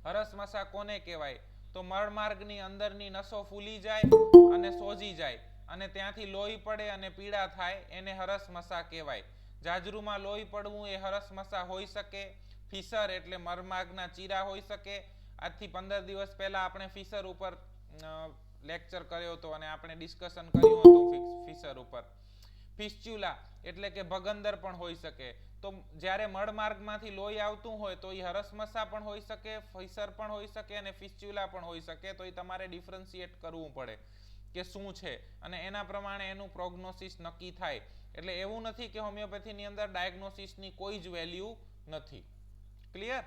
હરસમસા કોને કહેવાય? તો મળમાર્ગની અંદરની નસો ફૂલી જાય અને સોજી જાય અને ત્યાંથી લોહી પડે અને પીડા થાય એને હરસમસા કહેવાય. જાજરૂમાં લોહી પડવું એ હરસમસા હોઈ શકે. ફિશર એટલે મળમાર્ગના ચીરા હોઈ શકે. આજથી 15 દિવસ પહેલા આપણે ફિશર ઉપર લેક્ચર કર્યો હતો અને આપણે ડિસ્કશન કર્યું હતું ફિશર ઉપર. ફિસ્ચ્યુલા એટલે કે ભગંદર પણ હોઈ શકે. તો જ્યારે મળમાર્ગમાંથી લોહી આવતું હોય તો એ હરસમસા પણ હોઈ શકે, ફિશર પણ હોઈ શકે અને ફિસ્ચ્યુલા પણ હોઈ શકે. તો એ તમારે ડિફરન્શિએટ કરવું પડે કે શું છે અને એના પ્રમાણે એનું પ્રોગ્નોસિસ નક્કી થાય. એટલે એવું નથી કે હોમિયોપેથીની અંદર ડાયગ્નોસિસની કોઈ જ વેલ્યુ નથી. ક્લિયર?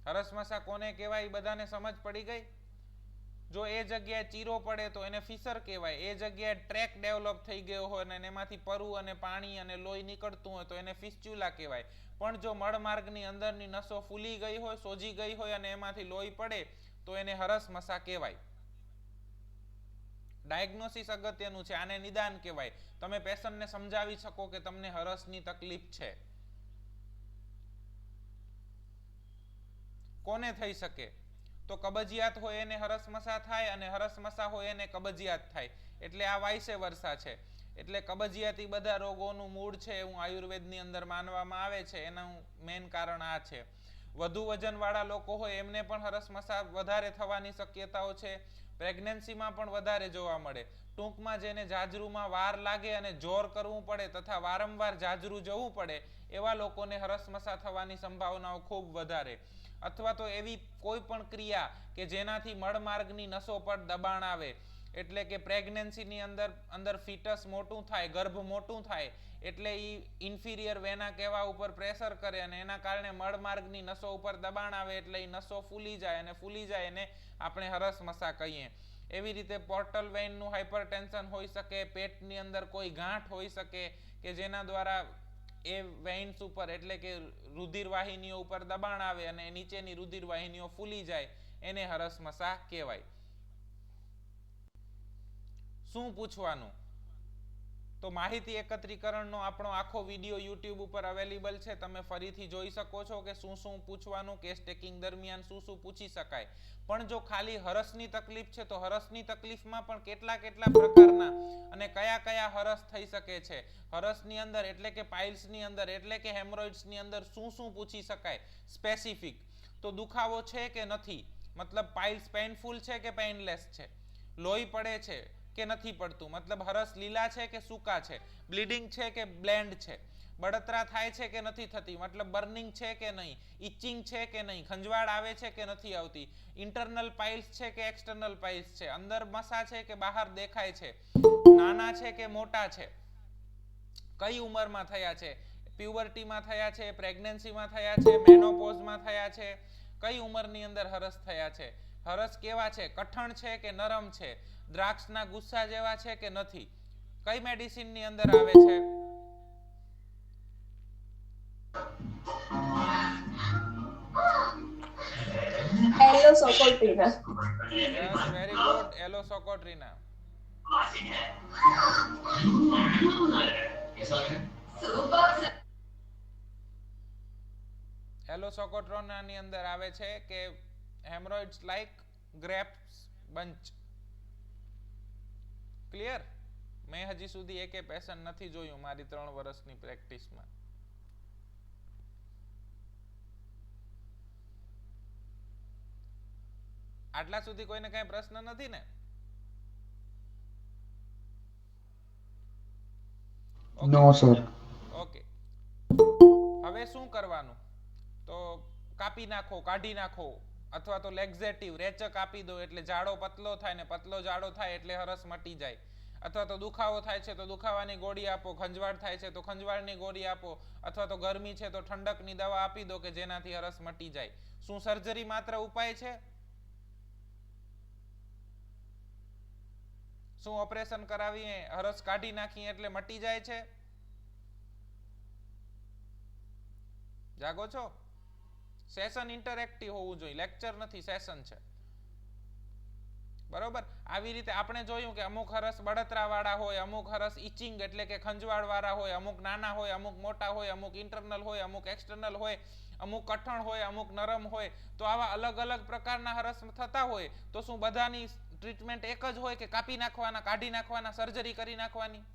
હરસમસા કોને કહેવાય એ બધાને સમજ પડી ગઈ? જો એ જગ્યાએ ચીરો પડે તો એને ફિશર કહેવાય. એ જગ્યાએ ટ્રેક ડેવલપ થઈ ગયો હોય અને એમાંથી પરુ અને પાણી અને લોહી નીકળતું હોય તો એને ફિસ્ચ્યુલા કહેવાય. પણ જો મળમાર્ગની અંદરની નસો ફૂલી ગઈ હોય, સોજી ગઈ હોય અને એમાંથી લોહી પડે તો એને હરસમસા કહેવાય. ડાયગ્નોસિસ અગત્યનું છે. આને નિદાન કહેવાય. તમે પેશન્ટને સમજાવી શકો કે તમને હરસની તકલીફ છે. કોને થઈ શકે? તો કબજિયાત હોય એને હરસમસા થાય અને હરસમસા હોય એને કબજિયાત થાય. એટલે આ વાઇસે વર્સા છે. એટલે કબજિયાતી બધા રોગોનું મૂળ છે એવું આયુર્વેદની અંદર માનવામાં આવે છે. એનું મેઇન કારણ આ છે. વધુ વજનવાળા લોકો હોય એમને પણ હરસમસા વધારે થવાની શક્યતાઓ છે. પ્રેગ્નન્સીમાં પણ વધારે જોવા મળે. ટૂંકમાં જેને જાજરૂમાં વાર લાગે અને જોર કરવું પડે તથા વારંવાર જાજરૂ જવું પડે એવા લોકોને હરસમસા થવાની સંભાવનાઓ ખૂબ વધારે. અથવા તો એવી કોઈ પણ ક્રિયા કે જેનાથી મળમાર્ગની નસો પર દબાણ આવે, એટલે કે પ્રેગ્નન્સીની અંદર ફિટસ મોટું થાય, ગર્ભ મોટું થાય એટલે એ ઇન્ફિરિયર વેના કહેવા ઉપર પ્રેશર કરે અને એના કારણે મળમાર્ગની નસો ઉપર દબાણ આવે એટલે એ નસો ફૂલી જાય અને ફૂલી જાય એને આપણે હરસમસા કહીએ. એવી રીતે પોર્ટલ વેઇનનું હાઇપરટેન્શન હોઈ શકે. પેટની અંદર કોઈ ગાંઠ હોઈ શકે કે જેના દ્વારા એ વેઇન્સ ઉપર એટલે કે રુધિર વાહિનીઓ ઉપર દબાણ આવે અને નીચેની રુધિર વાહિનીઓ ફૂલી જાય એને હરસમસા કહેવાય. શું પૂછવાનું? તો માહિતી એકત્રીકરણનો આપણો આખો વિડીયો યુટ્યુબ ઉપર અવેલેબલ છે. તમે ફરીથી જોઈ શકો છો કે શું શું પૂછવાનું, કેસ ટેકિંગ દરમિયાન શું શું પૂછી શકાય. પણ જો ખાલી હરસની તકલીફ છે તો હરસની તકલીફમાં પણ કેટલા પ્રકારના અને કયા કયા હરસ થઈ શકે છે. હરસની અંદર એટલે કે પાઇલ્સની અંદર એટલે કે હેમરોઇડ્સની અંદર શું શું પૂછી શકાય સ્પેસિફિક. તો દુખાવો છે કે નથી, મતલબ પાઇલ્સ પેઇનફુલ છે કે પેઇનલેસ છે, લોહી પડે છે કે નથી પડતું, મતલબ હરસ લીલા છે કે સૂકા છે, બ્લીડિંગ છે કે બ્લેન્ડ છે, બળતરા થાય છે કે નથી થતી, મતલબ બર્નિંગ છે કે નહીં, ઇચિંગ છે કે નહીં, ખંજવાળ આવે છે કે નથી આવતી, ઇન્ટરનલ પાઇલ્સ છે કે એક્સટર્નલ પાઇલ્સ છે, અંદર મસા છે કે બહાર દેખાય છે, નાના છે કે મોટા છે, કઈ ઉંમરમાં થયા છે, પ્યુબર્ટીમાં થયા છે, પ્રેગ્નન્સીમાં થયા છે, મેનોપોઝમાં થયા છે, કઈ ઉંમરની અંદર હરસ થયા છે, હરસ કેવા છે, કઠણ છે કે નરમ છે, દ્રાક્ષના ગુસ્સા જેવા છે કે નથી, કઈ મેડિસિનની અંદર આવે છે. એલોસોકોટ્રિના. Yes, very good. એલોસોકોટ્રિના. એલોસોકોટ્રોનાની અંદર આવે છે કે haemorrhoids like grapes bunch. Clear? મેં હજી સુધી એકે પેશન્ટ નથી જોયું મારી 3 વર્ષની પ્રેક્ટિસમાં. આટલા સુધી કોઈને કઈ પ્રશ્ન નથી ને? નો સર. ઓકે. હવે શું કરવાનું? તો કાપી નાખો, કાઢી નાખો, અથવા તો લેક્ઝેટિવ રેચક આપી દો એટલે જાડો પતલો થાય ને પતલો જાડો થાય એટલે હરસ મટી જાય. અથવા તો દુખાવો થાય છે તો દુખાવાની ગોળી આપો, ખંજવાળ થાય છે તો ખંજવાળની ગોળી આપો, અથવા તો ગરમી છે તો ઠંડકની દવા આપી દો કે જેનાથી હરસ મટી જાય. શું સર્જરી માત્ર ઉપાય છે? શું ઓપરેશન કરાવીએ હરસ કાઢી નાખીએ એટલે મટી જાય છે? જાગો છો? સેશન ઇન્ટરેક્ટિવ હોવું જોઈએ, લેક્ચર નથી, સેશન છે. બરોબર? આવી રીતે આપણે જોયું કે અમુક હરસ બળતરાવાળા હોય, અમુક હરસ ઇચિંગ એટલે કે ખંજવાળવાળા હોય, અમુક નાના હોય, અમુક મોટા હોય, અમુક ઇન્ટરનલ હોય, અમુક એક્સટર્નલ હોય, અમુક કઠણ હોય, અમુક નરમ હોય. તો આવા અલગ અલગ પ્રકારના હરસ થતા હોય તો શું બધાની ટ્રીટમેન્ટ એક જ હોય કે કાપી નાખવાના, કાઢી નાખવાના, સર્જરી કરી નાખવાની?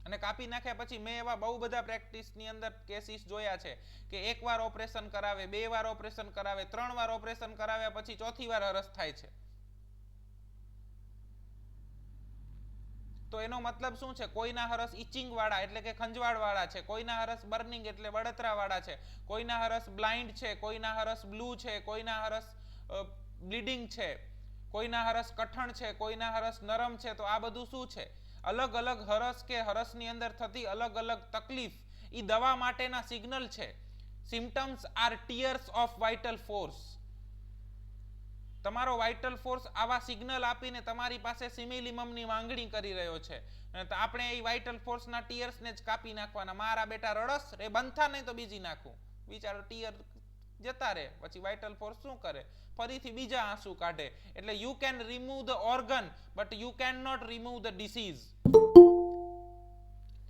અને કાપી નાખ્યા પછી મેં એવા બહુ બધા પ્રેક્ટિસની અંદર કેસીસ જોયા છે કે એકવાર ઓપરેશન કરાવે, 2 વાર ઓપરેશન કરાવે, 3 વાર ઓપરેશન કરાવ્યા પછી ચોથી વાર હરસ થાય છે. તો એનો મતલબ શું છે? કોઈના હરસ ઇચિંગ વાળા એટલે કે ખંજવાળ વાળા છે, કોઈના હરસ બર્નિંગ એટલે બળતરા વાળા છે, કોઈના હરસ બ્લાઇન્ડ છે, કોઈના હરસ બ્લુ છે, કોઈના હરસ બ્લીડિંગ છે, કોઈના હરસ કઠણ છે, કોઈના હરસ નરમ છે. તો આ બધું શું છે? અલગ અલગ હરસ કે હરસની અંદર થતી અલગ અલગ તકલીફ એ દવા માટેના સિગ્નલ છે. Symptoms are tears of vital force. તમારો વાઇટલ ફોર્સ આવા સિગ્નલ આપીને તમારી પાસે સિમિલિમમની માંગણી કરી રહ્યો છે. તો આપણે એ વાઇટલ ફોર્સના ટીયર્સને જ કાપી નાખવાના. મારા બેટા રડસ રે બંધા નહીં તો બીજી નાખું. બિચારો ટીયર જતા રહે, પછી વાઇટલ ફોર્સ શું કરે? ફરીથી બીજા આંસુ કાઢે. એટલે you can remove the organ but you can not remove the disease.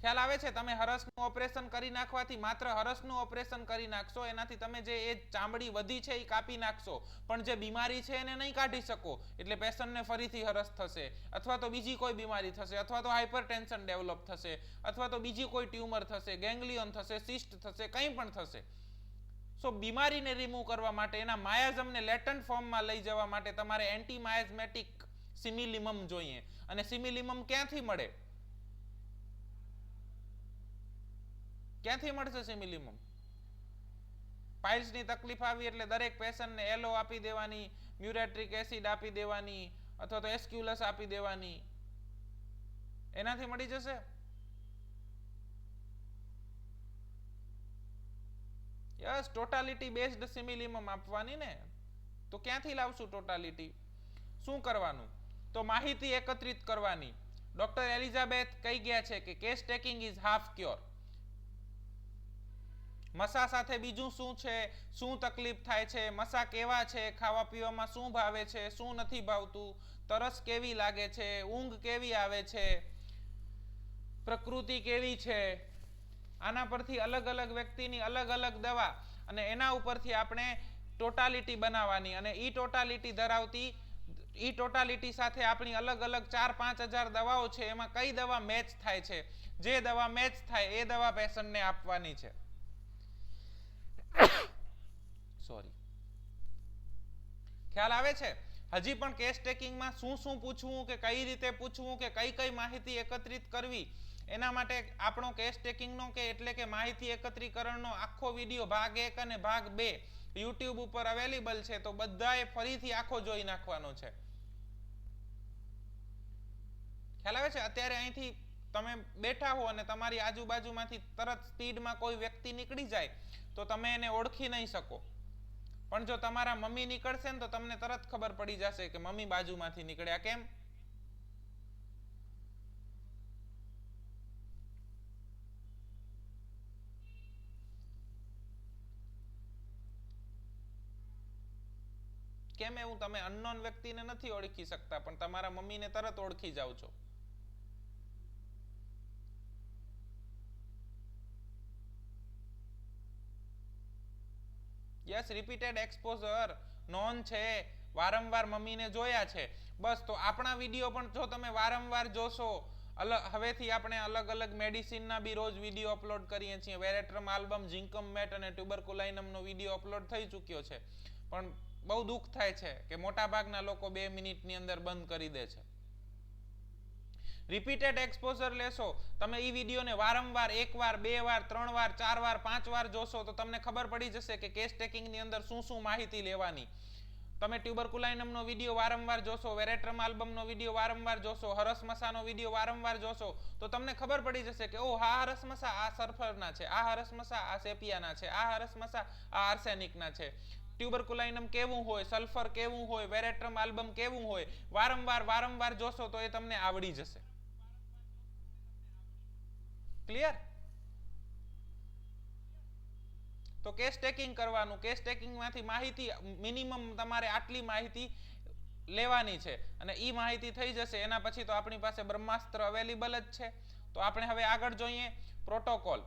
ખ્યાલ આવે છે? તમે હરસનું ઓપરેશન કરી નાખવાથી માત્ર હરસનું ઓપરેશન કરી નાખશો, એનાથી તમે જે એ ચામડી વધી છે એ કાપી નાખશો, પણ જે બીમારી છે એને નહીં કાઢી શકો. એટલે પેશન્ટને ફરીથી હરસ થશે, અથવા તો બીજી કોઈ બીમારી થશે, અથવા તો હાઇપરટેન્શન ડેવલપ થશે, અથવા તો બીજી કોઈ ટ્યુમર થશે, ગેંગ્લિયન થશે, સિસ્ટ થશે, કંઈ પણ થશે. સો બીમારીને રિમૂવ કરવા માટે, એના માયાઝમને લેટન્ટ ફોર્મમાં લઈ જવા માટે તમારે એન્ટી માયાઝમેટિક સિમિલિમમ જોઈએ. અને સિમિલિમમ ક્યાંથી મળે? ક્યાંથી મળશે સિમિલિમમ? પાઇલ્સની તકલીફ આવી એટલે દરેક પેશન્ટને એલો આપી દેવાની, મ્યુરેટ્રિક એસિડ આપી દેવાની, અથવા તો એસ્ક્યુલસ આપી દેવાની. એનાથી મળી જશે? યસ, ટોટાલિટી બેઝડ સિમિલિમમ આપવાની ને. તો ક્યાંથી લાવશું ટોટાલિટી? શું કરવાનું? તો માહિતી એકત્રિત કરવાની. ડોક્ટર એલિઝાબેથ કહી ગયા છે કે case taking is half cure. મસા સાથે બીજું શું છે? શું તકલીફ થાય છે? મસા કેવા છે? ખાવા પીવામાં શું ભાવે છે? શું નથી ભાવતું? તરસ કેવી લાગે છે? ઊંઘ કેવી આવે છે? પ્રકૃતિ કેવી છે? આના પરથી અલગ અલગ વ્યક્તિની અલગ અલગ દવા, અને એના ઉપરથી આપણે ટોટાલિટી બનાવવાની. અને ઈ ટોટાલિટી ધરાવતી, ઈ ટોટાલિટી સાથે આપણી અલગ અલગ 4-5 હજાર દવાઓ છે. એમાં કઈ દવા મેચ થાય છે? જે દવા મેચ થાય એ દવા પેશન્ટને આપવાની છે. સોરી. ખ્યાલ આવે છે? હજી પણ કેસ ટેકિંગમાં શું શું પૂછવું, કે કઈ રીતે પૂછવું, કે કઈ કઈ માહિતી એકત્રિત કરવી, એના માટે આપણો કેસ ટેકિંગનો કે એટલે કે માહિતી એકત્રીકરણનો આખો વિડીયો ભાગ 1 અને ભાગ 2 YouTube ઉપર અવેલેબલ છે. તો બધાએ ફરીથી આખો જોઈ નાખવાનો છે. ખ્યાલ આવે છે? અત્યારે અહીંથી તમે બેઠા હો અને તમારી આજુબાજુમાંથી તરત સ્પીડમાં કોઈ વ્યક્તિ નીકળી જાય તો તમે એને ઓળખી નહીં શકો. પણ જો તમારા મમ્મી નીકળશે ને તો તમને તરત ખબર પડી જશે કે મમ્મી બાજુમાંથી નીકળ્યા. કેમ? કેમ એવું? તમે અનનોન વ્યક્તિને નથી ઓળખી શકતા પણ તમારા મમ્મીને તરત ઓળખી જાવ છો. યસ, રિપીટેડ એક્સપોઝર નોન છે, વારંવાર મમ્મીને જોયા છે. બસ, તો આપણા વિડીયો પણ જો તમે વારંવાર જોશો, હવેથી આપણે અલગ અલગ મેડિસિનના બી રોજ વિડીયો અપલોડ કરીએ છીએ. વેરેટ્રમ આલ્બમ, ઝિંકમ મેટ અને ટ્યુબરકુલાઇનમનો વિડીયો અપલોડ થઈ ચૂક્યો છે. પણ બહુ દુઃખ થાય છે કે મોટાભાગના લોકો 2 મિનિટની અંદર બંધ કરી દે છે. રિપીટેડ એક્સપોઝર લેશો, તમે એ વિડીયોને વારંવાર 1 વાર, 2 વાર, 3 વાર, 4 વાર, 5 વાર જોશો તો તમને ખબર પડી જશે કે કેસ ટેકિંગની અંદર શું શું માહિતી લેવાની. તમે ટ્યુબરકુલાઇનમનો વિડીયો વારંવાર જોશો, વેરેટ્રમ આલ્બમનો વિડીયો વારંવાર જોશો, હરસ મસાનો વિડીયો વારંવાર જોશો તો તમને ખબર પડી જશે કે ઓ, આ હરસ મસા આ સલ્ફરના છે, આ હરસ મસા આ સેપિયાના છે, આ હરસ મસા આ આર્સેનિકના છે. ટ્યુબરકુલાઇનમ કેવું હોય, સલ્ફર કેવું હોય, વેરેટ્રમ આલ્બમ કેવું હોય, વારંવાર જોશો તો એ તમને આવડી જશે. ક્લિયર? તો કેસ ટેકિંગ કરવાનું. કેસ ટેકિંગમાંથી માહિતી મિનિમમ તમારે આટલી માહિતી લેવાની છે અને એ માહિતી થઈ જશે એના પછી તો આપણી પાસે બ્રહ્માસ્ત્ર અવેલેબલ જ છે. તો આપણે હવે આગળ જોઈએ પ્રોટોકોલ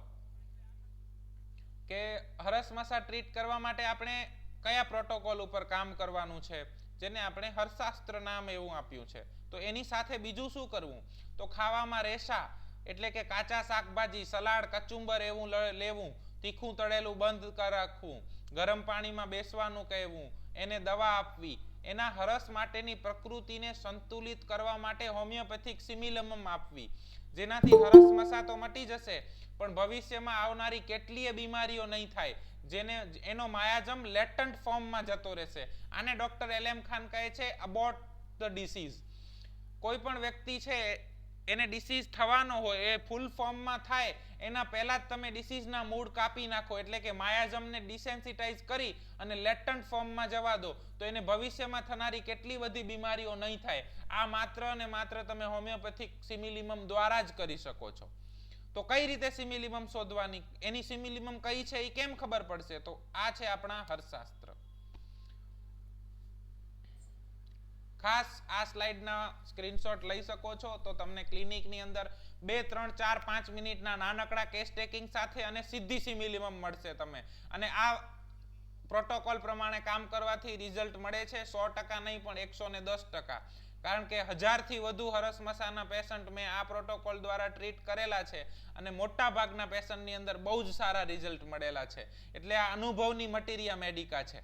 કે હરસમસા ટ્રીટ કરવા માટે આપણે કયા પ્રોટોકોલ ઉપર કામ કરવાનું છે, જેને આપણે હરશાસ્ત્ર નામ એવું આપ્યું છે. તો એની સાથે બીજું શું કરવું, તો ખાવામાં રેશા એટલે કે કાચા શાકભાજી, સલાડ, કચુંબર એવું લેવું, તીખું તળેલું બંધ રાખવું, ગરમ પાણીમાં બેસવાનું કહેવું, એને દવા આપવી, એના હરસ માટેની પ્રકૃતિને સંતુલિત કરવા માટે હોમિયોપેથિક સિમિલમમ આપવી, જેનાથી હરસમસા તો મટી જશે પણ ભવિષ્યમાં આવનારી કેટલીય બીમારીઓ નહીં થાય, જેને એનો માયાજમ લેટન્ટ ફોર્મમાં જતો રહેશે. આને ડોક્ટર એલ.એમ. ખાન કહે છે અબોટ ધ ડિસીઝ. કોઈ પણ વ્યક્તિ છે એને ડિસીઝ થવાનો હોય એ ફૂલ ફોર્મમાં થાય એના પહેલા જ તમે ડિસીઝના મૂળ કાપી નાખો, એટલે કે માયાજમને ડિસેન્સિટાઇઝ કરી અને લેટન્ટ ફોર્મમાં જવા દો, તો એને ભવિષ્યમાં થનારી કેટલી બધી બીમારીઓ નહીં થાય. આ માત્ર અને માત્ર તમે હોમિયોપેથિક સિમિલિમમ દ્વારા જ કરી શકો છો. તો કઈ રીતે સિમિલિમમ શોધવાની, એની સિમિલિમમ કઈ છે એ કેમ ખબર પડશે, તો આ છે આપણા હરશાસ્ત્ર. ખાસ આ સ્લાઇડના સ્ક્રીનશોટ લઈ શકો છો તો તમને ક્લિનિકની અંદર 2, 3, 4, 5 મિનિટના નાનકડા કેસ ટેકિંગ સાથે અને સીધી સિમિલિમમ મળશે તમે. અને આ પ્રોટોકોલ પ્રમાણે કામ કરવાથી રિઝલ્ટ મળે છે 100% નહીં પણ 110%. કારણ કે 1000થી વધુ હરસમસાના પેશન્ટ મેં આ પ્રોટોકોલ દ્વારા ટ્રીટ કરેલા છે અને મોટા ભાગના પેશન્ટની અંદર બહુ જ સારા રિઝલ્ટ મળેલા છે. એટલે આ અનુભવની મટીરિયા મેડિકા છે.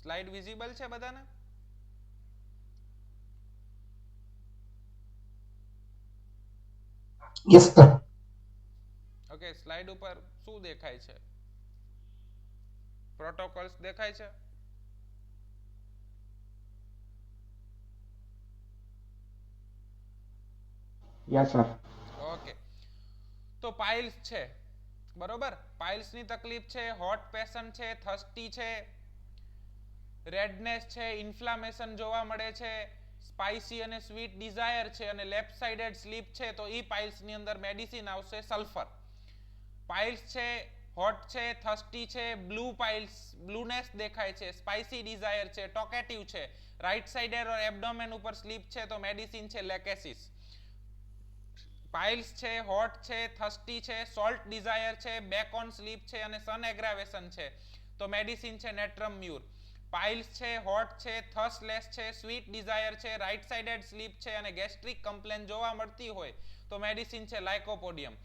સ્લાઇડ વિઝિબલ છે બધાને? Yes sir. ઓકે, સ્લાઇડ ઉપર શું દેખાય છે? પ્રોટોકોલ્સ દેખાય છે? Yes sir. ઓકે, તો પાઇલ્સ છે બરોબર. પાઇલ્સની તકલીફ છે, હોટ પેશન્ટ છે, થર્સ્ટી છે, રેડનેસ છે, ઇન્ફ્લામેશન જોવા મળે છે, સ્પાઇસી અને સ્વીટ ડિઝાયર છે અને લેફ્ટ સાઇડેડ સ્લીપ છે, તો એ પાઇલ્સની અંદર મેડિસિન આવશે સલ્ફર. પાઇલ્સ છે, હોટ છે, થર્સ્ટી છે, બ્લુ પાઇલ્સ, બ્લુનેસ દેખાય છે, સ્પાઇસી ડિઝાયર છે, ટોકેટિવ છે, રાઇટ સાઇડેડ ઓર એબ્ડોમેન ઉપર સ્લીપ છે, તો મેડિસિન છે લેકેસિસ. પાઇલ્સ છે, હોટ છે, થર્સ્ટી છે, સોલ્ટ ડિઝાયર છે, બેક ઓન સ્લીપ છે અને સન એગ્રાવેશન છે, તો મેડિસિન છે નેટ્રમ મ્યુર. પાઇલ્સ છે, હોટ છે, થર્સ્ટલેસ છે, સ્વીટ ડિઝાયર છે, રાઇટ સાઇડેડ સ્લીપ છે અને ગેસ્ટ્રિક કમ્પ્લેન જોવા મળતી હોય તો મેડિસિન છે લાઇકોપોડિયમ.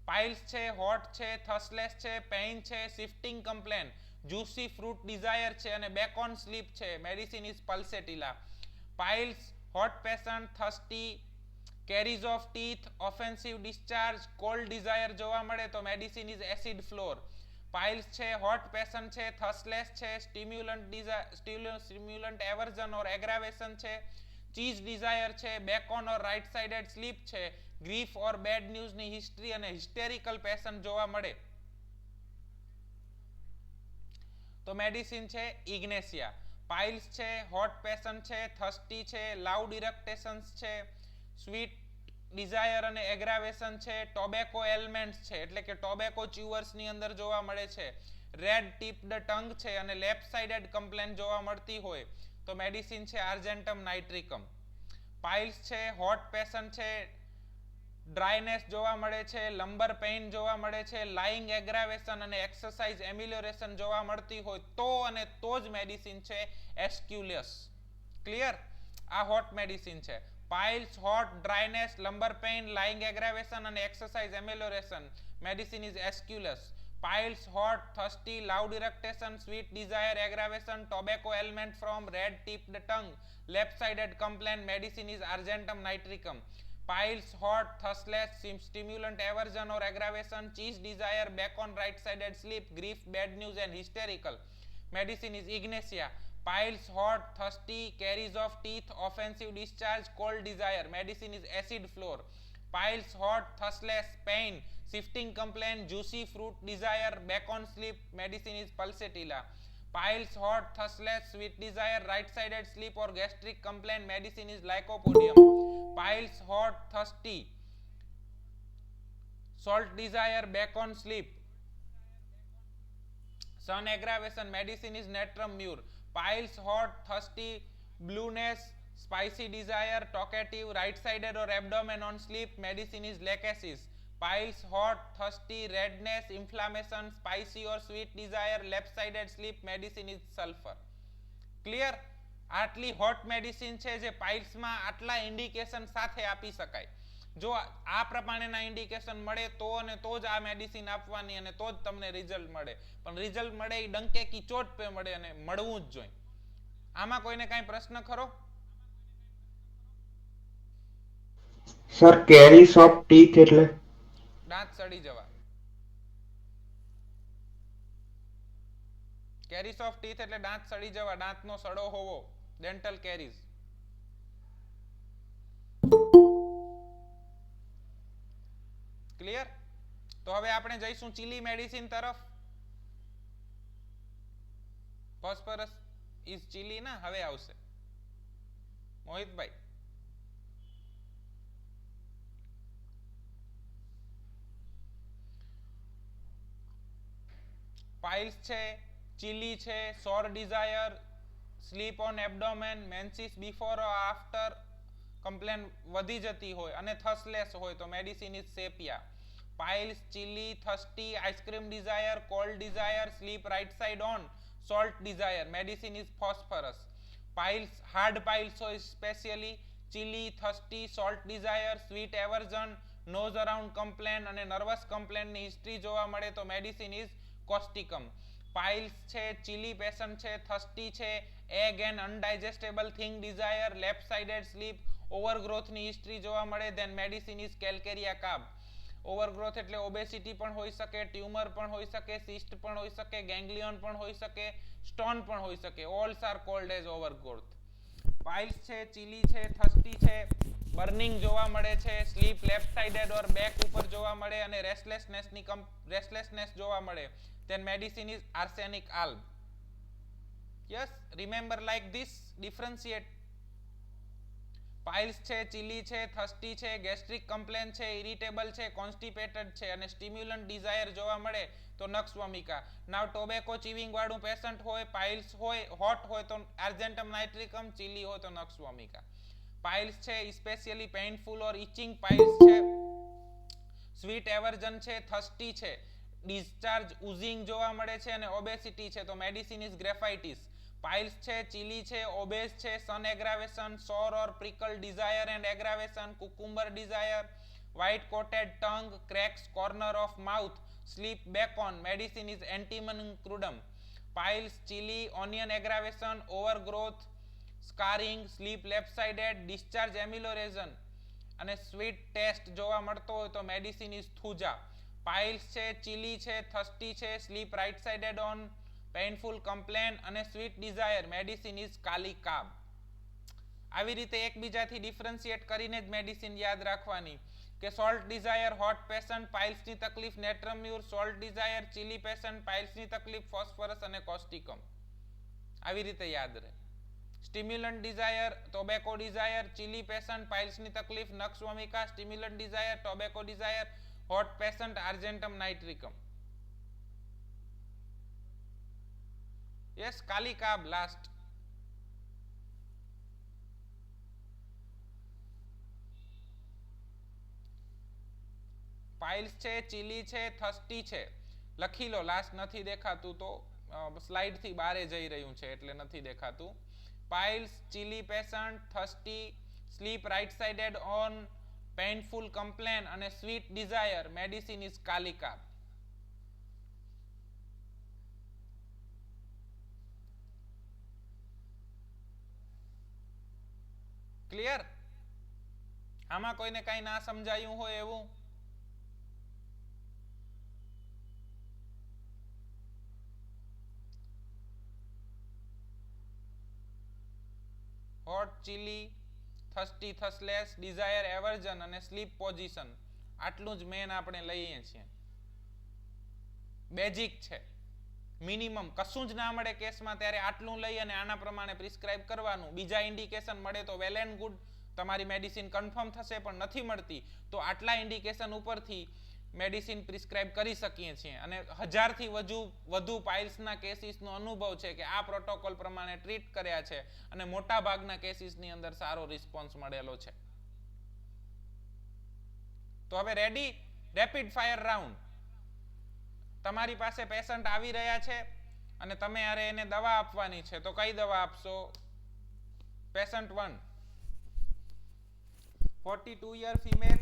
પાઇલ્સ છે, હોટ છે, થર્સ્ટલેસ છે, પેઇન છે, shifting complain, juicy fruit desire છે અને બેક ઓન સ્લીપ છે, medicine is pulsatilla. Piles, hot patient, thirsty, caries of teeth, offensive discharge, cold desire જોવા મળે તો medicine is acid fluor. Piles છે, હોટ પેશન્ટ છે, થર્સ્ટલેસ છે, સ્ટિમ્યુલન્ટ એવર્ઝન ઓર એગ્રાવેશન છે, ચીઝ ડિઝાયર છે, back on or right sided sleep છે, grief or bad ન્યૂઝની હિસ્ટ્રી અને હિસ્ટેરિકલ પેશન્ટ જોવા મળે તો મેડિસિન છે ઇગ્નેશિયા. પાઇલ્સ છે, હોટ પેશન્ટ છે, થર્સ્ટી છે, લાઉડ ઇરેક્ટેશન્સ છે, સ્વીટ ડિઝાયર અને એગ્રાવેશન છે, ટોબેકો એલિમેન્ટ્સ છે એટલે કે ટોબેકો ચ્યુઅર્સ ની અંદર જોવા મળે છે, રેડ ટિપ્ડ ટંગ છે અને લેફ્ટ સાઇડેડ કમ્પ્લેન જોવા મળતી હોય તો મેડિસિન છે આર્જેન્ટમ નાઇટ્રિકમ. પાઇલ્સ છે, હોટ પેશન્ટ છે, ડ્રાયનેસ જોવા મળે છે, લંબર પેઇન જોવા મળે છે, લાઇંગ એગ્રાવેશન અને એક્સરસાઇઝ એમ્યુલરેશન જોવા મળતી હોય તો અને તો જ મેડિસિન છે એસ્ક્યુલિયસ. ક્લિયર? આ હોટ મેડિસિન છે. Piles, hot, dryness, lumbar pain, lying aggravation અને exercise amelioration, medicine is aesculus. Piles, hot, thirsty, loud eructation, sweet desire, aggravation, tobacco element from red tipped tongue, left sided complain, medicine is argentum nitricum. Piles, hot, thirstless, stimulant aversion or aggravation, cheese desire, back on right sided sleep, grief, bad news and hysterical. Medicine is ignatia. Piles, hot, thirsty, caries of teeth, offensive discharge, cold desire. Medicine is acid floor. Piles, hot, thirstless, pain, shifting complaint, juicy fruit desire, back on sleep. Medicine is pulsatilla. Piles, hot, thirstless, sweet desire, right-sided sleep or gastric complaint, medicine is lycopodium. Piles, hot, thirsty, salt desire, back on sleep. Sun aggravation, medicine is natrum mur. Piles, hot, thirsty, blueness, spicy desire, talkative, right-sided or abdomen on sleep, medicine is lachesis. Piles, hot, thirsty, redness, inflammation, spicy or sweet desire, left-sided sleep, medicine is sulfur. Clear? આટલી hot medicine છે જે પાઇલ્સમાં આટલા indication સાથે આપી શકાય. જો આ પ્રમાણેના ઇન્ડિકેશન મળે તો અને તો જ આ મેડિસિન આપવાની અને તો જ તમને રિઝલ્ટ મળે. પણ રિઝલ્ટ મળે એ ડંકે કી ચોટ પે મળે અને મળવું જ જોઈએ. આમાં કોઈને કાંઈ પ્રશ્ન ખરો? સર કેરીસ ઓફ ટીથ એટલે દાંત સડી જવા. કેરીસ ઓફ ટીથ એટલે દાંત સડી જવા, દાંતનો સડો હોવો, ડેન્ટલ કેરીઝ. ક્લિયર? તો હવે આપણે જઈશું ચીલી મેડિસિન તરફ. ફોસ્ફરસ ઇઝ ચીલી ના હવે આવશે. મોહિતભાઈ પાઇલ્સ છે, ચીલી છે, sour desire, sleep on abdomen, menses before or after complain વધી જતી હોય અને થર્સલેસ હોય તો medicine is sepia. Piles, chilly, thirsty, ice cream desire, cold desire, sleep right side on, salt desire, medicine is phosphorus. Piles, hard piles હોય specially, chilly, thirsty, salt desire, sweet aversion, nose around complaint અને nervous કમ્પ્લેન્ટની history જોવા મળે તો medicine is causticum. Piles છે, chilly patient છે, thirsty છે, egg and undigestable thing desire, left sided sleep, ઓવરગ્રોથની history જોવા મળે then medicine is calcarea carb. Overgrowth એટલે ઓબેસિટી પણ હોઈ શકે, ટ્યુમર પણ હોઈ શકે, સિસ્ટ પણ હોઈ શકે, ગેંગ્લિયોન પણ હોઈ શકે, સ્ટોન પણ હોઈ શકે. ઓલ્સ આર કોલ્ડ એઝ ઓવરગ્રોથ. પાઇલ્સ છે, ચીલી છે, થર્સ્ટી છે, બર્નિંગ જોવા મળે છે, સ્લીપ લેફ્ટ સાઇડેડ ઓર બેક ઉપર જોવા મળે અને રેસ્ટલેસનેસ જોવા મળે then medicine is arsenic alb. Yes, remember like this, differentiate. Piles છે, ચીલી છે, થર્સ્ટી છે, ગેસ્ટ્રિક કમ્પ્લેન છે, ઇરિટેબલ છે, કોન્સ્ટિપેટેડ છે અને સ્ટિમ્યુલન્ટ ડિઝાયર જોવા મળે તો નક્ષ વમિકા. નાવ ટોબેકો ચીવિંગ વાળું પેશન્ટ હોય, પાઇલ્સ હોય, હોટ હોય તો આર્જેન્ટમ નાઇટ્રિકમ, ચીલી હોય તો નક્ષ વમિકા. પાઇલ્સ છે સ્પેશિયલી પેઇનફુલ ઓર ઇચિંગ પાઇલ્સ છે, સ્વીટ એવર્જન છે, થર્સ્ટી છે, ડિસ્ચાર્જ ઉઝિંગ જોવા મળે છે અને ઓબેસિટી છે તો મેડિસિન ઇઝ ગ્રેફાઇટિસ. પાઇલ્સ છે, ચીલી છે, ઓબેસ છે, sun aggravation, sour or pickle desire and aggravation, cucumber desire, white coated tongue, cracks corner of mouth, sleep bacon, medicine is antimony crudum. Piles, chili, onion aggravation, overgrowth, scarring, sleep left sided, discharge amelioration અને sweet taste જોવા મળતો હોય તો medicine is thuja. Piles છે, chilly છે, thirsty છે, sleep right sided on, painful complain અને sweet desire, medicine is kali carb. આવી રીતે એકબીજાથી ડિફરન્શિએટ કરીને જ મેડિસિન યાદ રાખવાની કે સોલ્ટ ડિઝાયર હોટ પેશન્ટ, પાઇલ્સની તકલીફ natrum mur, salt desire chilly patient, પાઇલ્સની તકલીફ ફોસ્ફરસ અને કોસ્ટિકમ. આવી રીતે યાદ રહે. Stimulant desire tobacco desire, chilly patient, પાઇલ્સની તકલીફ nux vomica, stimulant desire tobacco desire, hot patient argentum nitricum. Yes, kali carb last. Piles છે, ચીલી છે, થર્સ્ટી છે, લખી લો. લાસ્ટ નથી દેખાતું તો સ્લાઇડ થી બારે જઈ રહ્યું છે એટલે નથી દેખાતું. Piles, chilly patient, thirsty, sleep right sided on, painful complain અને sweet desire, medicine is kali carb. Clear? આમાં કોઈને કઈ ના સમજાયું હોય એવું? Hot, chilly, thirsty, thirstless, desire, aversion અને સ્લીપ પોઝિશન, આટલું જ મેન આપણે લઈએ છીએ. બેઝિક છે. મિનિમમ કશું જ ના મળે કેસમાં ત્યારે આટલું લઈ અને આના પ્રમાણે પ્રિસ્ક્રાઇબ કરવાનું. બીજા ઇન્ડિકેશન મળે તો વેલ એન્ડ ગુડ, તમારી મેડિસિન કન્ફર્મ થશે. પણ નથી મળતી તો આટલા ઇન્ડિકેશન ઉપરથી મેડિસિન પ્રિસ્ક્રાઇબ કરી શકીએ છીએ. અને 1000 થી વધુ પાઇલ્સના કેસીસનો અનુભવ છે કે આ પ્રોટોકોલ પ્રમાણે ટ્રીટ કર્યા છે અને મોટા ભાગના કેસીસની અંદર સારો રિસ્પોન્સ મળેલો છે. તો હવે રેડી, રેપિડ ફાયર રાઉન્ડ. તમારી પાસે પેશન્ટ આવી રહ્યા છે અને તમે યારે એને દવા આપવાની છે, તો કઈ દવા આપશો? Patient 1, 42 year female,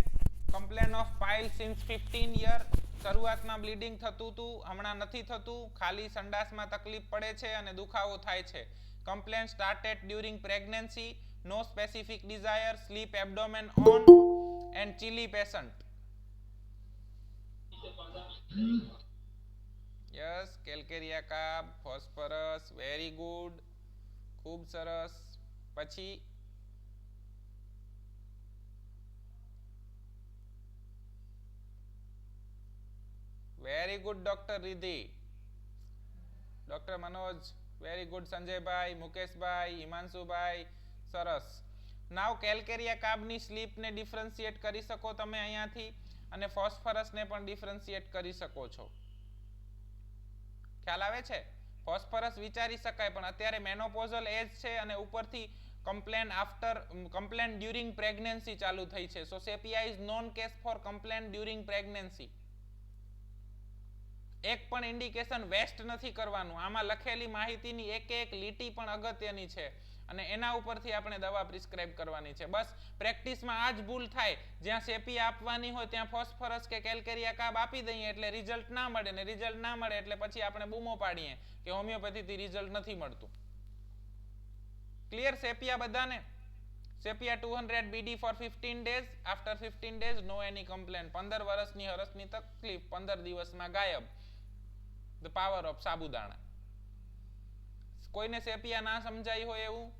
complain of pile since 15 year. શરૂઆતમાં બ્લીડિંગ થતું હતું, હમણાં નથી થતું, ખાલી સંડાસમાં તકલીફ પડે છે અને દુખાવો થાય છે. Complain started during pregnancy, no specific desire, sleep abdomen on and chilly patient. Yes, calcarea carb, phosphorus, very good, ખૂબ સરસ. પછી very good doctor Riddhi, doctor Manoj, very good સંજયભાઈ, મુકેશભાઈ, હિમાંશુભાઈ, સરસ. નાવ કેલ્કેરિયા કાર્બની સ્લીપને ડિફરન્શિએટ કરી શકો તમે અહીંયાથી, અને ફોસ્ફરસને પણ ડિફરન્શિએટ કરી શકો છો. ખ્યાલ આવે છે? ફોસ્ફરસ વિચારી શકાય, પણ અત્યારે મેનોપોઝલ એજ છે અને ઉપરથી કમ્પ્લેન ડ્યુરિંગ પ્રેગ્નન્સી ચાલુ થઈ છે. So sepia is known case for complain during pregnancy. એક પણ ઇન્ડિકેશન વેસ્ટ નથી કરવાનું. આમાં લખેલી માહિતીની એક લીટી પણ અગત્યની છે અને એના ઉપરથી આપણે દવા પ્રિસ્ક્રાઇબ કરવાની છે. બસ પ્રેક્ટિસમાં આ જ ભૂલ થાય, જ્યાં સેપિયા આપવાની હોય ત્યાં ફોસ્ફરસ કે કેલ્કેરિયા કાર્બ આપી દઈએ એટલે રિઝલ્ટ ના મળે, ને રિઝલ્ટ ના મળે એટલે પછી આપણે બૂમો પાડીએ કે હોમિયોપેથીથી રિઝલ્ટ નથી મળતું. ક્લિયર સેપિયા બધાને? સેપિયા 200 BD for 15 days. After 15 days no any complaint. 15 વર્ષની હરસની તકલીફ 15 દિવસમાં ગાયબ. The power of સાબુદાણા. કોઈને સેપિયા ના સમજાઈ હોય એવું?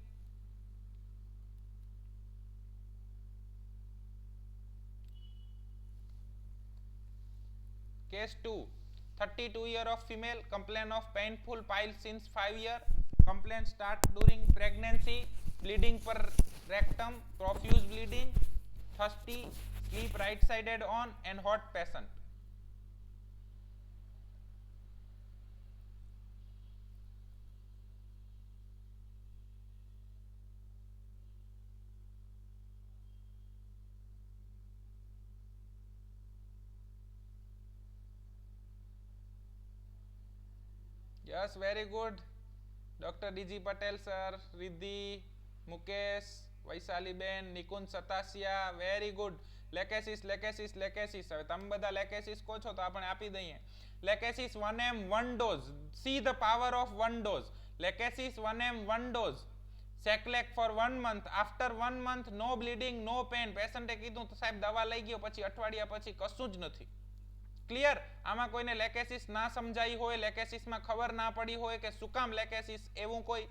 Case 2, 32 year of female, complaint of painful piles since 5 year. Complaint start during pregnancy, bleeding per rectum, profuse bleeding, thirsty, sleep right sided on and hot patient. Yes, very good. Dr. DG Patel sir, Riddhi, Mukesh, Vaishali બેન, Nikunj Satasiya, very good. લેકેસિસ લેકેસિસ લેકેસિસ. હવે તમે બધા લેકેસિસ કહો છો તો આપણે આપી દઈએ. લેકેસિસ 1m 1 dose. See the power of 1 dose. લેકેસિસ 1m 1 dose. સેક્લેક for 1 month. After 1 month no bleeding, no pain. પેશન્ટે કીધું તો સાહેબ દવા લઈ ગયો, પછી અઠવાડિયા પછી કશું જ નથી. ક્લિયર? આમાં કોઈને લેકેસિસ ના સમજાઈ હોય, લેકેસિસમાં ખબર ના પડી હોય કે શું કામ લેકેસિસ, એવું કોઈ?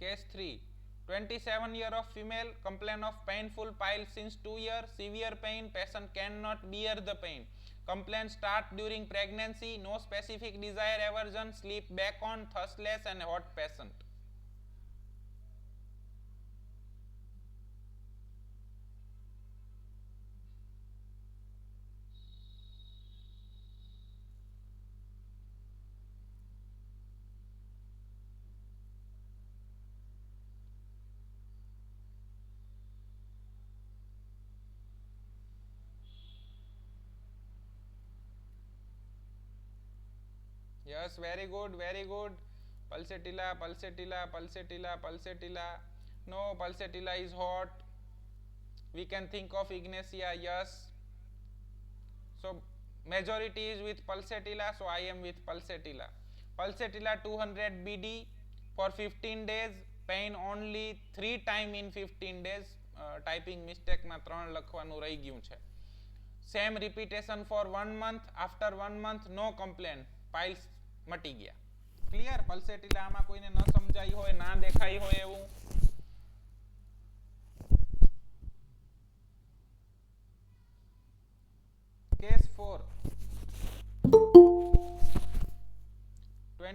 Case 3, 27 year of female, complaint of painful pile since 2 years, severe pain, patient cannot bear the pain. Complaint start during pregnancy, no specific desire, aversion, sleep back on, thirstless and hot patient. Yes, very good, very good. Pulsatilla, pulsatilla, pulsatilla, pulsatilla. No, pulsatilla is hot. We can think of Ignacia, yes. So majority is with pulsatilla, so I am with pulsatilla. Pulsatilla 200 BD for 15 days. Pain only 3 times in 15 days. Typing mistake માં 3 લખવાનું રહી ગયું છે. Same repetition for 1 month. After 1 month no complaint. Piles મટી ગયા. Clear? પલ્સેટિલા આમાં કોઈને ન સમજાઈ હોય, ના દેખાઈ હોય એવું?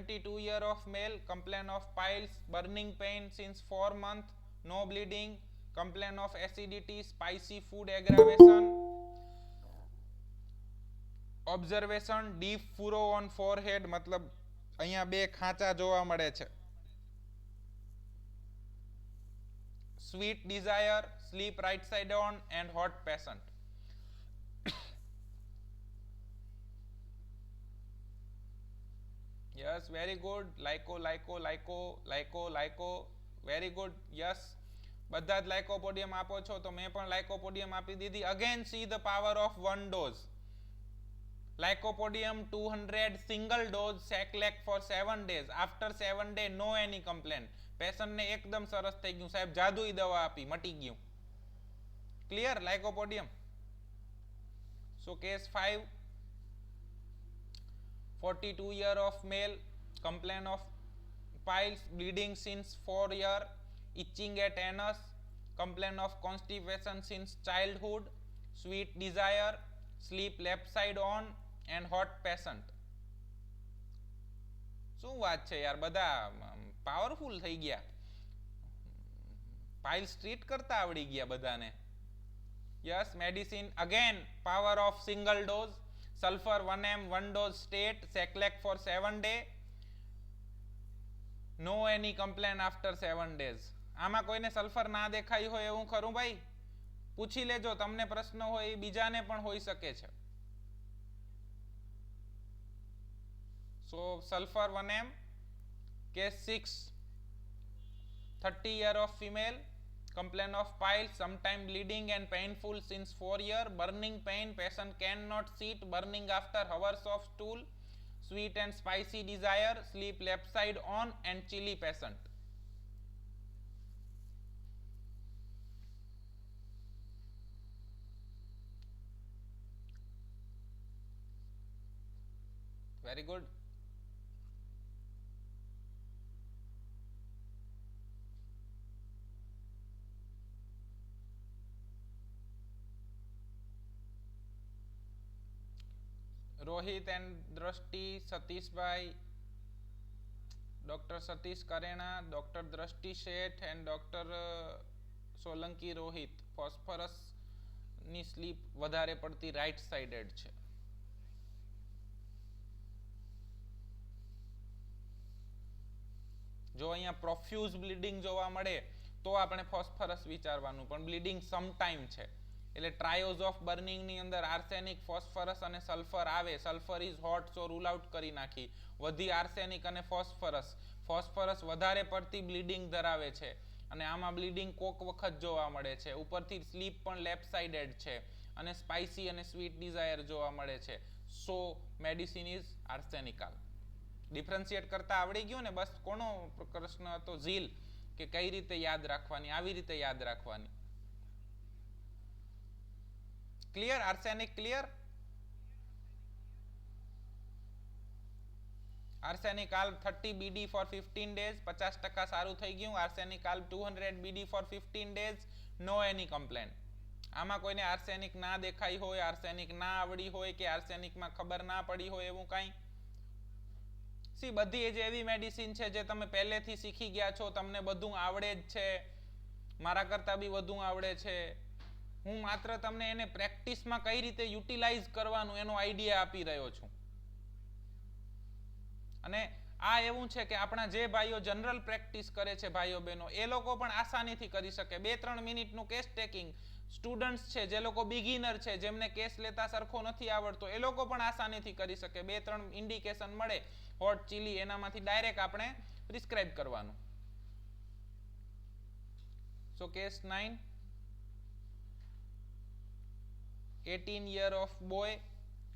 72 year of male, complain of piles, burning pain since 4 months, no bleeding, complain of acidity, spicy food aggravation, observation deep furrow on forehead, મતલબ અહીંયા બે ખાંચા જોવા મળે છે. Sweet desire, sleep right side on, and hot patient. Yes, very good. Lyco. Very good. Yes. બધા જ લાઇકોપોડિયમ આપો છો તો મેં પણ લાઇકોપોડિયમ આપી દીધી. Again see the power of one dose. Lycopodium 200 single dose Seclac for 7 days. After 7 days no any complaint. Patient ને એકદમ સરસ થઈ ગયું સાહેબ, જાદુઈ દવા આપી, મટી ગયું. Clear લાઇકોપોડિયમ. So case 5, 42 year of male, complaint of piles, bleeding since 4 year, itching at anus, complaint of constipation since childhood, sweet desire, sleep left side on, and hot patient. શું વાત છે યાર, બધા પાવરફુલ થઈ ગયા. પાઇલ્સ ટ્રીટ કરતા આવડી ગયા બધાને. Yes, medicine again power of single dose, sulphur 1 mg 1 dose state, Seclac for 7 days. No any complain after 7 days. આમાં કોઈને સલ્ફર ના દેખાઈ હોય એવું ખરું ભાઈ? પૂછી લેજો, તમને પ્રશ્ન હોય બીજાને પણ હોઈ શકે છે. So sulfur 1 mg. Case 6, 30 year of female, complaint of piles, sometime bleeding and painful since 4 year, burning pain, patient cannot sit, burning after hours of stool, sweet and spicy desire, sleep left side on, and chilly patient. Very good. Rohit and દ્રષ્ટિ, Satishbhai, doctor Satish કરેણા, doctor દ્રષ્ટિ શેઠ and doctor Solanki Rohit. Phosphorus ની slip વધારે પડતી right sided છે. જો અહીંયા પ્રોફ્યુઝ bleeding જોવા મળે તો આપણે ફોસ્ફરસ વિચારવાનું, પણ બ્લીડિંગ સમટાઈમ છે એટલે ટ્રાયોઝ ઓફ બર્નિંગ ની અંદર આર્સેનિક, ફોસ્ફરસ અને સલ્ફર આવે. Sulphur is hot so rule out કરી નાખી. વધી આર્સેનિક અને ફોસ્ફરસ વધારે પડતી બ્લીડિંગ ધરાવે છે અને આમાં બ્લીડિંગ કોક વખત જોવા મળે છે. ઉપરથી સ્લીપ પણ લેફ્ટ સાઇડેડ છે અને સ્પાઇસી અને સ્વીટ ડિઝાયર જોવા મળે છે. સો મેડિસિન ઇઝ આર્સેનિકલ. ડિફરન્શિએટ કરતા આવડી ગયું ને? બસ કોનો પ્રશ્ન હતો? ઝીલ, કે કઈ રીતે યાદ રાખવાની? આવી રીતે યાદ રાખવાની. Clear? Arsenic clear? Arsenic alb 30 BD for 15 days, 50% સારું થઈ ગયું. Arsenic alb 200 BD for 15 days, no any complaint. આમાં કોઈને આર્સેનિક ના દેખાઈ હોય, આર્સેનિક ના આવડી હોય કે આર્સેનિકમાં ખબર ના પડી હોય એવું કાંઈ? સી, બધી જ એવી મેડિસિન છે જે તમે પહેલેથી શીખી ગયા છો, તમને બધું આવડે જ છે, મારા કરતા બી વધુ આવડે છે. હું માત્ર તમને એને પ્રેક્ટિસમાં કઈ રીતે યુટિલાઇઝ કરવાનું એનો આઈડિયા આપી રહ્યો છું. અને આ એવું છે કે આપણા જે ભાઈઓ જનરલ પ્રેક્ટિસ કરે છે, ભાઈઓ બહેનો, એ લોકો પણ આસાનીથી કરી શકે. 2-3 મિનિટનું કેસ ટેકિંગ. સ્ટુડન્ટ્સ છે જે લોકો બિગિનર છે, જેમને કેસ લેતા સરખો નથી આવડતો, એ લોકો પણ આસાનીથી કરી શકે. 2-3 ઇન્ડિકેશન મળે, હોટ, ચીલી, એનામાંથી ડાયરેક્ટ આપણે પ્રિસ્ક્રાઇબ કરવાનું. સો case 9, 18 year of boy,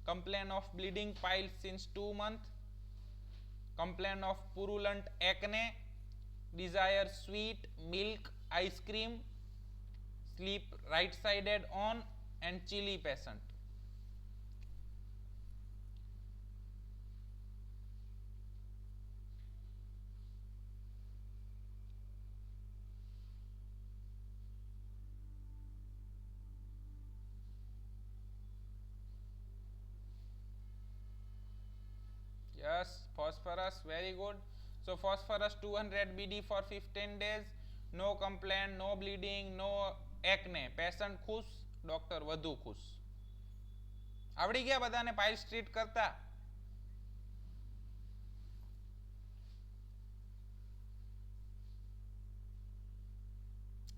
complaint of bleeding piles since 2 months, complaint of purulent acne, desire sweet milk ice cream, sleep right sided on, and chilly patient. Yes, phosphorus, very good. So phosphorus 200 BD for 15 days. No complaint, no bleeding, no acne. Patient ખુશ, doctor વધુ ખુશ. આવડી ગયા બધાને piles treat કરતા?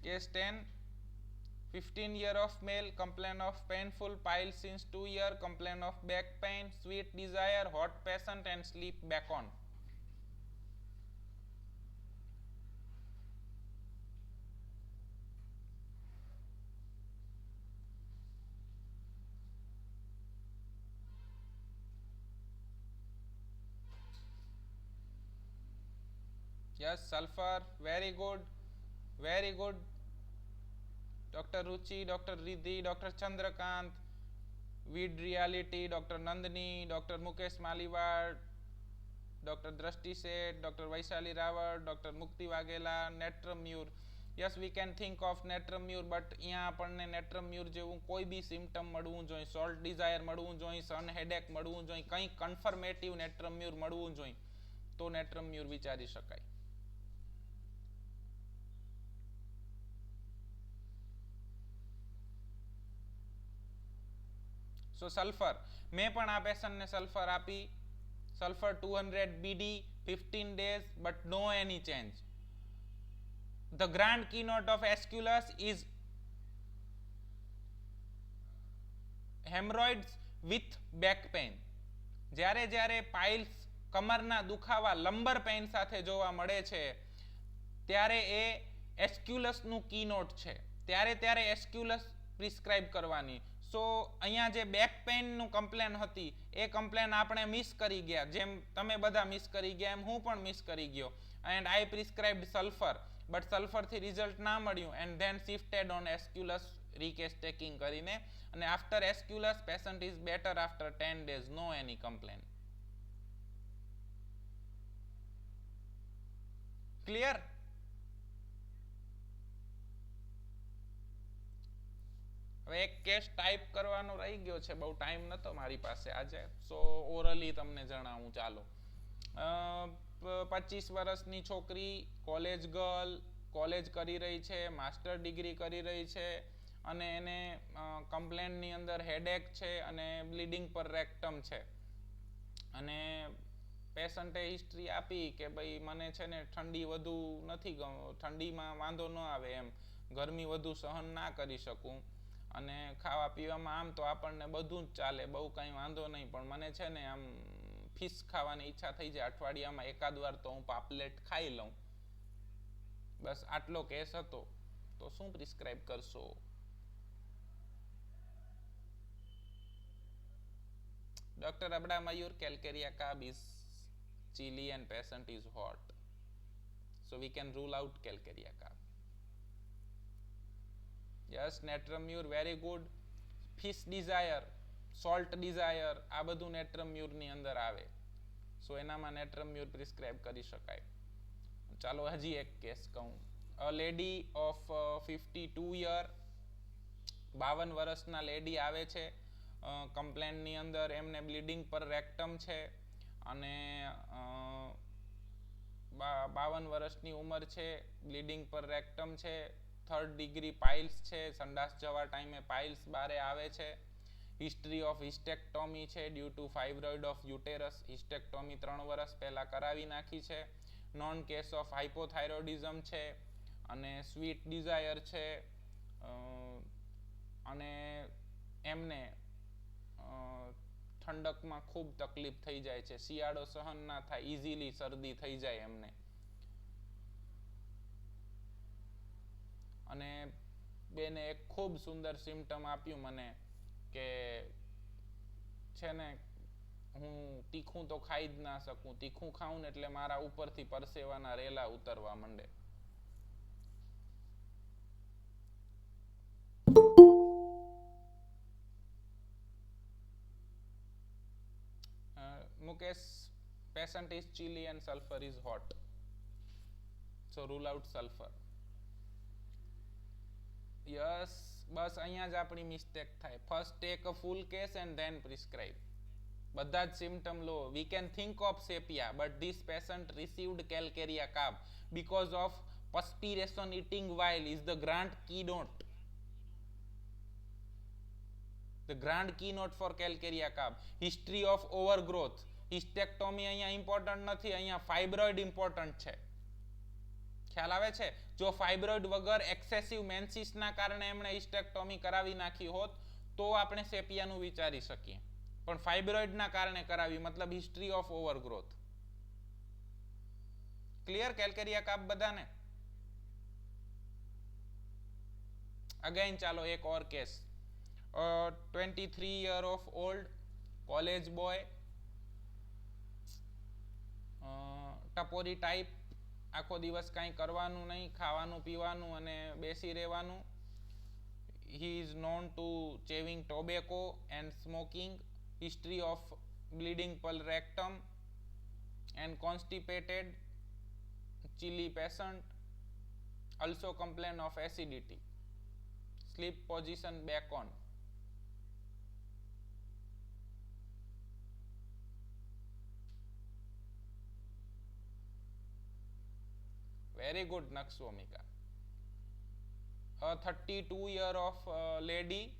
Case 10. 15-year of male, complain of painful piles since 2 year, complain of back pain, sweet desire, hot patient and sleep back on. Yes, sulfur, very good, very good. Dr. Ruchi, Dr. Riddhi, Dr. Chandrakant, Vid Reality, Dr. Nandini, Dr. Mukesh Maliwad, Dr. Drashti Seth, Dr. Vaishali Rawat, Dr. Mukti Wagela, Netramure. Yes, we can think of Netramure, but અહીંયા આપણને Netramure જેવું કોઈ બી symptom મળવું જોઈએ, salt Dzire મળવું જોઈએ, સન headache મળવું જોઈએ, કંઈ કન્ફર્મેટિવ Netramure મળવું જોઈએ તો Netramure વિચારી શકાય. So sulfur, મેં પણ આ પેશન્ટને સલ્ફર આપી. Sulphur 200 BD 15 days but no any change. The grand keynote of Aesculus is hemorrhoids with back pain. જ્યારે જ્યારે પાઇલ્સ કમરના દુખાવા લંબર પેઇન સાથે જોવા મળે છે ત્યારે એ એસ્ક્યુલસનું કીનોટ છે. ત્યારે એસ્ક્યુલસ પ્રિસ્ક્રાઇબ કરવાની. સો અહીંયા જે બેક પેઇનનું કમ્પ્લેન હતી એ કમ્પ્લેન આપણે મિસ કરી ગયા, જેમ તમે બધા મિસ કરી ગયા એમ હું પણ મિસ કરી ગયો. And I prescribed sulphur, but સલ્ફરથી રિઝલ્ટ ના મળ્યું and then shifted on aesculus recase taking કરીને. અને after aesculus patient is better after 10 days, no any complain. Clear? હવે એક કેસ ટાઈપ કરવાનો રહી ગયો છે, બહુ ટાઈમ નતો મારી પાસે આજે, સો ઓરલી તમને જણાવું. ચાલો. 25 વર્ષની છોકરી, કોલેજ ગર્લ, કોલેજ કરી રહી છે, માસ્ટર ડિગ્રી કરી રહી છે અને એને કમ્પ્લેનની અંદર હેડેક છે અને બ્લીડિંગ પર રેક્ટમ છે. અને પેશન્ટે હિસ્ટ્રી આપી કે ભાઈ મને છે ને ઠંડી વધુ નથી, ઠંડીમાં વાંધો ન આવે એમ, ગરમી વધુ સહન ના કરી શકું અને ખાવા પીવામાં આમ તો આપણને બધું જ ચાલે, બહુ કંઈ વાંધો નહીં, પણ મને છે ને આમ ફિશ ખાવાની ઈચ્છા થઈ જાય, અઠવાડિયામાં એકાદ વાર તો હું પાપલેટ ખાઈ લઉં. બસ આટલો કેસ હતો. તો શું પ્રિસ્ક્રાઇબ કરશો? Dr. Abda Mayur, calcarea carb is chilly and patient is hot. So we can rule out calcarea carb. Yes, Netramure, very good. Fish desire, salt desire, આ બધું Netramure ની અંદર આવે. સો એનામાં Netramure પ્રિસ્ક્રાઇબ કરી શકાય. ચાલો હજી એક કેસ કહું. A lady of 52 year, 52 વર્ષના લેડી આવે છે. કમ્પ્લેનની અંદર એમને બ્લીડિંગ પર રેક્ટમ છે અને 52 વર્ષની ઉંમર છે, બ્લીડિંગ પર રેક્ટમ છે, 3rd ડિગ્રી પાઇલ્સ છે, સંડાસ જવા ટાઈમે પાઇલ્સ બારે આવે છે. હિસ્ટ્રી ઓફ હિસ્ટેક્ટોમી છે ડ્યુ ટુ ફાઇબ્રોઇડ ઓફ યુટેરસ. હિસ્ટેક્ટોમી 3 વર્ષ પહેલાં કરાવી નાખી છે. નોન કેસ ઓફ હાઇપોથાઇરોઇડિઝમ છે અને સ્વીટ ડિઝાયર છે અને એમને ઠંડકમાં ખૂબ તકલીફ થઈ જાય છે, શિયાળો સહન ના થાય, ઇઝીલી શરદી થઈ જાય એમને. અને બેને એક ખૂબ સુંદર સિમ્પટમ આપ્યું મને કે છે ને હું તીખું તો ખાઈ જ ના શકું, તીખું ખાઉં ને એટલે મારા ઉપરથી પરસેવાના રેલા ઉતરવા માંડે. Mukesh, patient is chilly and sulfur is hot. So rule out sulfur. Yes, બસ અહીંયા જ આપણી મિસ્ટેક થાય. First take a full case and then prescribe. બધા જ સિમ્ટમ લો. We can think of sepia but this patient received calcarea carb because of perspiration eating while is the grand keynote. The grand keynote for calcaria carb. History of overgrowth. Hysterectomy અહીંયા important નથી, અહીંયા fibroid important છે. ખ્યાલ આવે છે? જો fibroid વગર excessive મેન્સિસના કારણે એમણે હિસ્ટેક્ટોમી કરાવી નાખી હોત તો આપણે સેપિયાનું વિચારી શકીએ, પણ ફાઇબ્રોઇડના કારણે કરાવી, મતલબ history of overgrowth. Clear? Calcarea carb બધાને? અગેન ચાલો એક ઓર case. 23 year of old college boy, ટપોરી ટાઈપ, આખો દિવસ કાંઈ કરવાનું નહીં, ખાવાનું પીવાનું અને બેસી રહેવાનું. he is known to chewing tobacco and smoking. History of bleeding per rectum and constipated. Chilly patient. Also complain of acidity. Sleep position back on. Very good, Naksomika. A 32 year of lady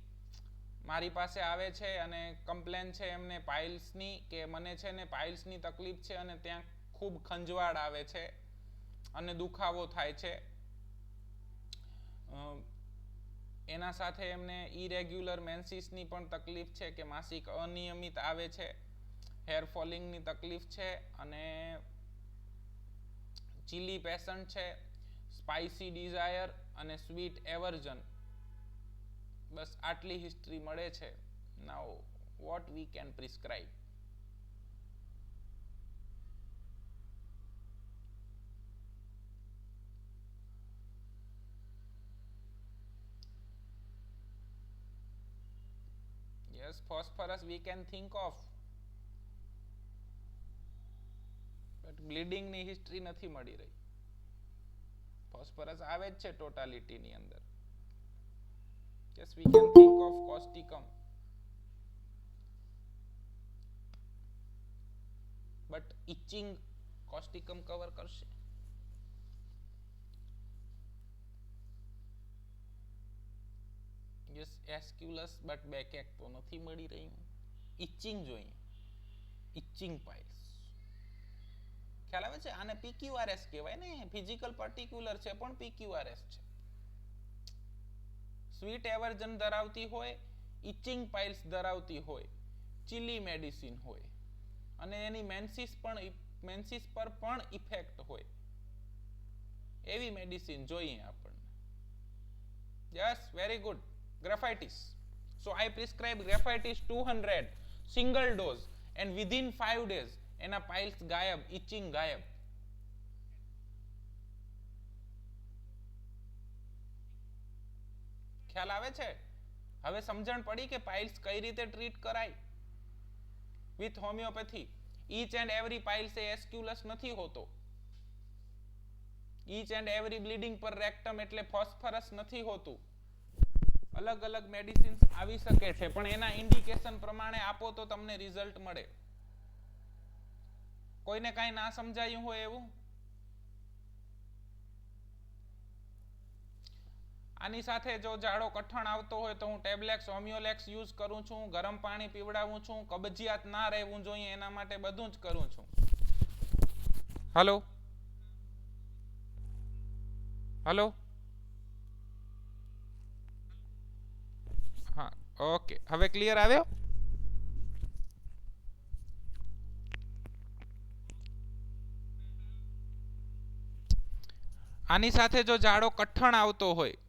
મારી પાસે આવે છે અને complain છે એમને પાઇલ્સની, કે મને છે ને પાઇલ્સની તકલીફ છે અને ત્યાં ખૂબ ખંજવાળ આવે છે અને દુખાવો થાય છે. એના સાથે એમને ઇરેગ્યુલર મેન્સિસની પણ તકલીફ છે, કે માસિક અનિયમિત આવે છે, હેર ફોલિંગની તકલીફ છે અને ચીલી પેશન્ટ છે, સ્પાઇસી ડિઝાયર અને સ્વીટ એવર્જન. બસ આટલી હિસ્ટ્રી મળે છે. નાઉ what we can prescribe? Yes, phosphorus we can think of, but bleeding ની હિસ્ટ્રી નથી મળી રહી. ફોસ્ફરસ આવે જ છે ટોટાલિટી ની અંદર. Yes, we can think of causticum, but itching causticum cover કરશે? Yes, asculus but backache તો નથી મળી રહ્યું. itching જોઈએ, itching piles. ખ્યાલ આવે છે? આને PQRS કહેવાય ને, ફિઝિકલ પર્ટિક્યુલર છે પણ PQRS છે. સ્વીટ એવર્જન ધરાવતી હોય, ઇચિંગ પાઇલ્સ ધરાવતી હોય, ચીલી મેડિસિન હોય અને એની મેન્સિસ પર પણ ઇફેક્ટ હોય, એવી મેડિસિન જોઈએ આપણને. Yes, very good. Graphites. So I prescribe graphites 200 single dose and within 5 days એના પાઇલ્સ ગાયબ, ઇચિંગ ગાયબ. ખ્યાલ આવે છે? હવે સમજણ પડી કે પાઇલ્સ કઈ રીતે ટ્રીટ કરાય with homeopathy. Each and every piles એ એસ્ક્યુલસ નથી હોતો. ઈચ એન્ડ એવરી બ્લીડિંગ પર રેક્ટમ એટલે ફોસ્ફરસ નથી હોતું. અલગ અલગ મેડિસિન્સ આવી શકે છે, પણ એના ઇન્ડિકેશન પ્રમાણે આપો તો તમને રિઝલ્ટ મળે. કોઈને કાંઈ ના સમજાયું હોય એવું? આની સાથે જો જાડો કઠણ આવતો હોય તો હું ટેબ્લેક્સ, હોમિયોલેક્સ યુઝ કરું છું, ગરમ પાણી પીવડાવું છું, કબજિયાત ના રહેવું જોઈએ એના માટે બધું જ કરું છું. હલો હલો, હા, ઓકે, હવે ક્લિયર આવ્યો? આની સાથે જો જાડો કઠણ આવતો હોય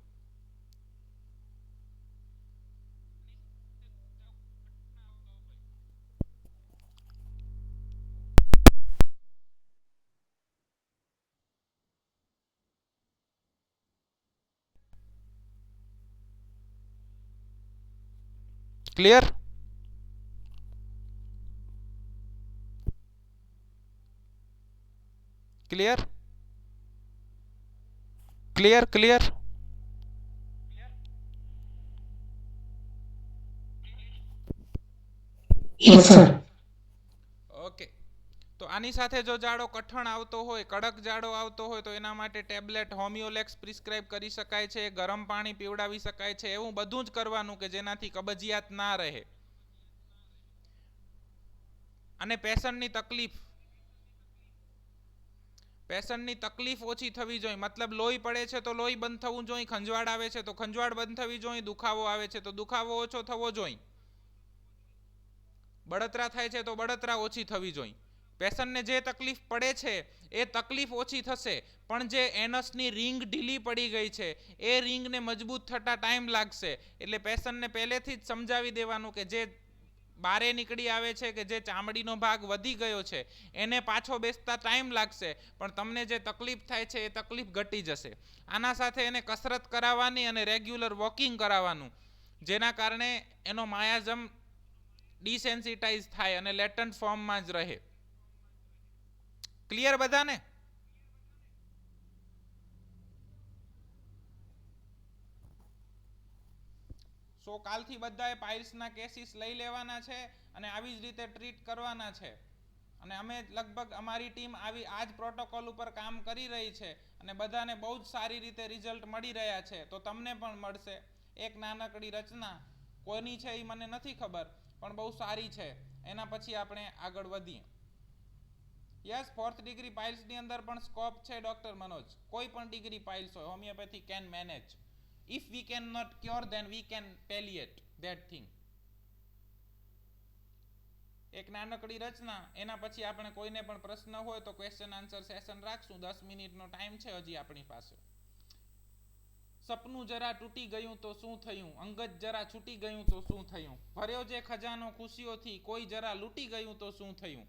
clear? Clear? Clear? Clear? Yes, sir. તો આની સાથે જો જાડો કઠણ આવતો હોય, કડક જાડો આવતો હોય, તો એના માટે ટેબ્લેટ હોમિયોલેક્સ પ્રિસ્ક્રાઇબ કરી શકાય છે, ગરમ પાણી પીવડાવી શકાય છે. એવું બધું જ કરવાનું કે જેનાથી કબજિયાત ના રહે. અને પેશન્ટની તકલીફ ઓછી થવી જોઈએ. મતલબ લોહી પડે છે તો લોહી બંધ થવું જોઈએ, ખંજવાળ આવે છે તો ખંજવાળ બંધ થવી જોઈએ, દુખાવો આવે છે તો દુખાવો ઓછો થવો જોઈએ, બળતરા થાય છે તો બળતરા ઓછી થવી જોઈએ. પેશન્ટને જે તકલીફ પડે છે એ તકલીફ ઓછી થશે, પણ જે એનસની રિંગ ઢીલી પડી ગઈ છે એ રિંગને મજબૂત થતા ટાઈમ લાગશે. એટલે પેશન્ટને પહેલેથી જ સમજાવી દેવાનું કે જે બારે નીકળી આવે છે, કે જે ચામડીનો ભાગ વધી ગયો છે એને પાછો બેસતા ટાઈમ લાગશે, પણ તમને જે તકલીફ થાય છે એ તકલીફ ઘટી જશે. આના સાથે એને કસરત કરાવવાની અને રેગ્યુલર વોકિંગ કરાવવાનું, જેના કારણે એનો માયાઝમ ડિસેન્સિટાઇઝ થાય અને લેટન્ટ ફોર્મમાં જ રહે. ક્લિયર બધાને? સો કાલથી બધાએ પાઇલ્સના કેસીસ લઈ લેવાના છે અને આવી જ રીતે ટ્રીટ કરવાના છે. અને અમે લગભગ અમારી ટીમ આ જ પ્રોટોકોલ ઉપર કામ કરી રહી છે અને બધાને બહુ જ સારી રીતે રિઝલ્ટ મળી રહ્યા છે. તો તમને પણ મળશે. એક નાનકડી રચના કોની છે એ મને નથી ખબર, પણ બહુ સારી છે. એના પછી આપણે આગળ વધીએ. યસ, 4th ડિગ્રી પાઇલ્સની અંદર પણ સ્કોપ છે ડોક્ટર મનોજ. કોઈ પણ ડિગ્રી પાઇલ્સ હોય, homeopathy can manage. If we cannot cure, then we can palliate that thing. એક નાનકડી રચના, એના પછી આપણે કોઈને પણ પ્રશ્ન હોય તો ક્વેશ્ચન આન્સર સેશન રાખશું. 10 મિનિટનો ટાઈમ છે હજી આપણી પાસે. સપનું જરા તૂટી ગયું તો શું થયું, અંગત જરા છૂટી ગયું તો શું થયું, ભર્યો જે ખજાનો ખુશીઓથી કોઈ જરા લૂંટી ગયું તો શું થયું.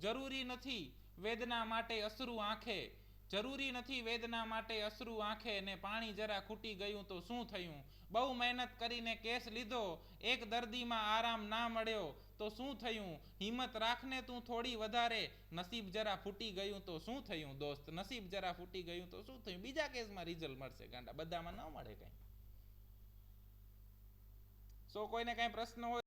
જરૂરી નથી વેદના માટે અશ્રુ આંખે, જરૂરી નથી વેદના માટે અશ્રુ આંખે, ને પાણી જરા ખૂટી ગયું તો શું થયું. બહુ મહેનત કરીને કેસ લીધો, એક દર્દીમાં આરામ ના મળ્યો તો શું થયું. હિંમત રાખને તું થોડી વધારે, નસીબ જરા ફૂટી ગયું તો શું થયું દોસ્ત, નસીબ જરા ફૂટી ગયું તો શું થયું. બીજા કેસમાં રિઝલ્ટ મળશે ગાંડા, બધામાં ન મળે કઈ. સો કોઈને કઈ પ્રશ્ન હોય